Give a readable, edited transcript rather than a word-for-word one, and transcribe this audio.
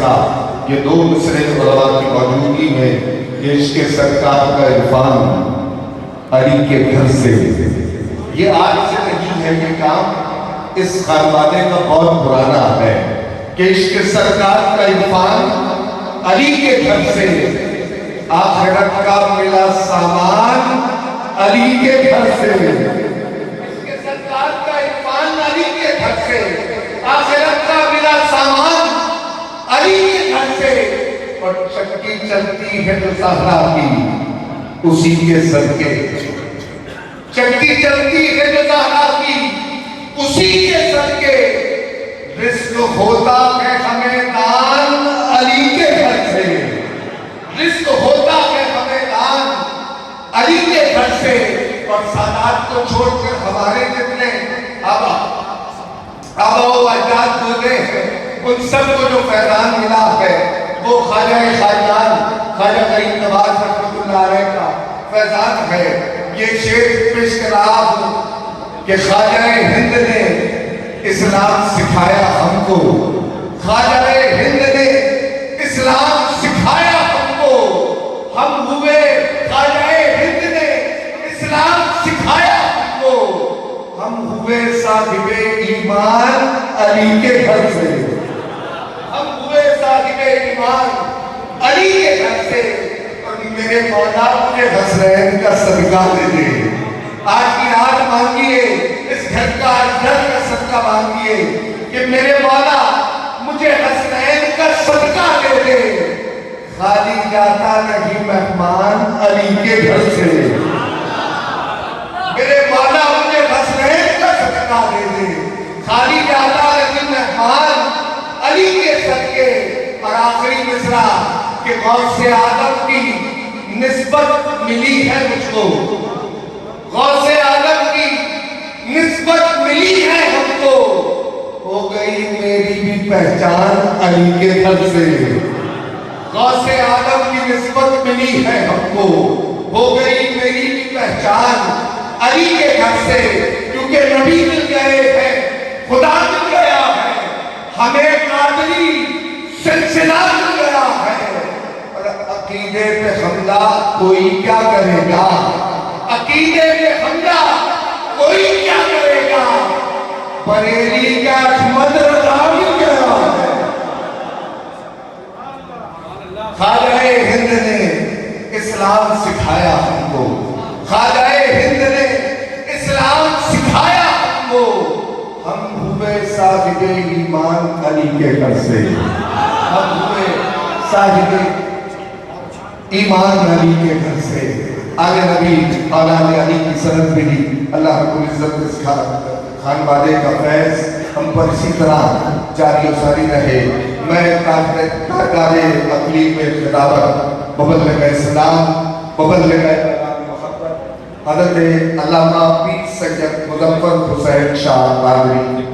فیصلہ یہ دو مصرے علماء کی موجودگی میں کہ عشق سرکار کا عرفان علی کے گھر سے، یہ آج سے نہیں ہے، یہ کام اس خانوادے کا بہت پرانا ہے کہ عشق سرکار کا عرفان علی کے گھر سے، آخرت کا ملا سامان علی کے گھر سے، عشق سرکار کا عرفان علی کے گھر سے، آخرت کا ملا سامان علی کے گھر سے، اور چکی چلتی ہے جو زہرا کی اسی کے صدقے، چکی چلتی ہے جو زہرا کی اسی کے صدقے، رزق ہوتا ہے ہمیں دان علی کے گھر سے، رزق ہوتا ہے ہمیں دان علی کے گھر سے، اور سادات کو چھوڑ کر ہمارے جتنے آبا و اجداد گزرے ہیں ان سب کو جو فیضان ملا ہے وہ خواجہ خواجان خواجہ غریب نواز رحمۃ اللہ علیہ کا فیضان ہے۔ یہ شعر پیش کر رہا ہوں کہ خواجہ ہند نے اسلام سکھایا ہم کو، خواجہ ہند نے اسلام سکھایا ہم کو، ہم ہوئے خواجہ ہند نے اسلام سکھایا ہم کو، ہم ہوئے صاحب ایمان علی کے گھر سے، ہم ہوئے صاحب ایمان علی کے گھر سے، اور میرے مولا مجھے حسنین کا صدقہ دے دے، آج کی رات مانگیے اس گھر کا صدقہ مانگیے کہ میرے مولا مجھے حسنین کا صدقہ دے دے، خالی جاتا نہیں مہمان علی کے گھر سے، میرے مولا مجھے حسنین کا صدقہ دے دے، خالی جاتا نہیں مہمان علی کے صدقے۔ اور آخری مصرع کہ غوث آدم کی نسبت ملی ہے مجھ کو، غوث آدم کی نسبت ملی ہے ہم کو، ہو گئی میری بھی پہچان علی کے گھر سے، غوث آدم کی نسبت ملی ہے ہم کو، ہو گئی میری بھی پہچان علی کے گھر سے، کیونکہ نبی مل گئے ہیں، خدا مل گیا ہے، ہمیں قادری سلسلہ مل گیا ہے، اور عقیدے پہ حملہ کوئی کیا کرے گا، عقیدے پہ حملہ کوئی کیا کرے گا، بریلی کا احمد رضا مل گیا ہے۔ خواجہ ہند نے اسلام سکھایا ہم کو، خواجہ ہند نے اسلام سکھایا ہم کو، ہم ہوئے صاحب ایمان علی کے گھر سے، ہم ہوئے صاحب ایمان علی کے گھر سے۔ آل نبی اولاد علی کی سند ملی، اللہ رب العزت اس خانوادے کا فیض ہم پر اسی طرح جاری و ساری رہے۔ میں کارکار اقلیم میں خطابت مبلغ اسلام مبلغ محبت حضرت علامہ پیر سید مظفر حسین شاہ قادری